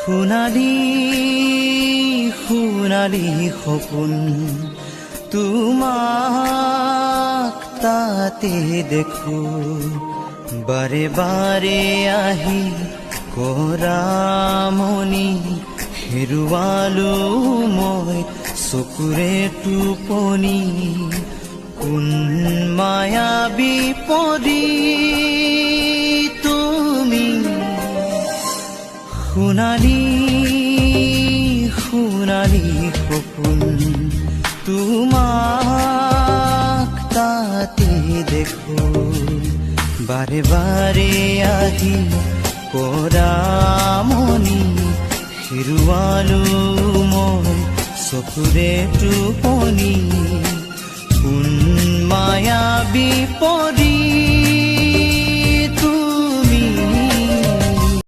সোণালী সোণালী সপোন তোমাক তাতে দেখো বাৰে বাৰে আহি কৰামনি হেৰুৱালো মই চকুৰে টোপনি কোন মায়াবী পৰী তুমি সোণালী সোণালী সপোন তোমাক তাতে দেখো বাৰে বাৰে আহি কৰামনি হেৰুৱালো মই চকুৰে টোপনি কোন মায়াবী পৰী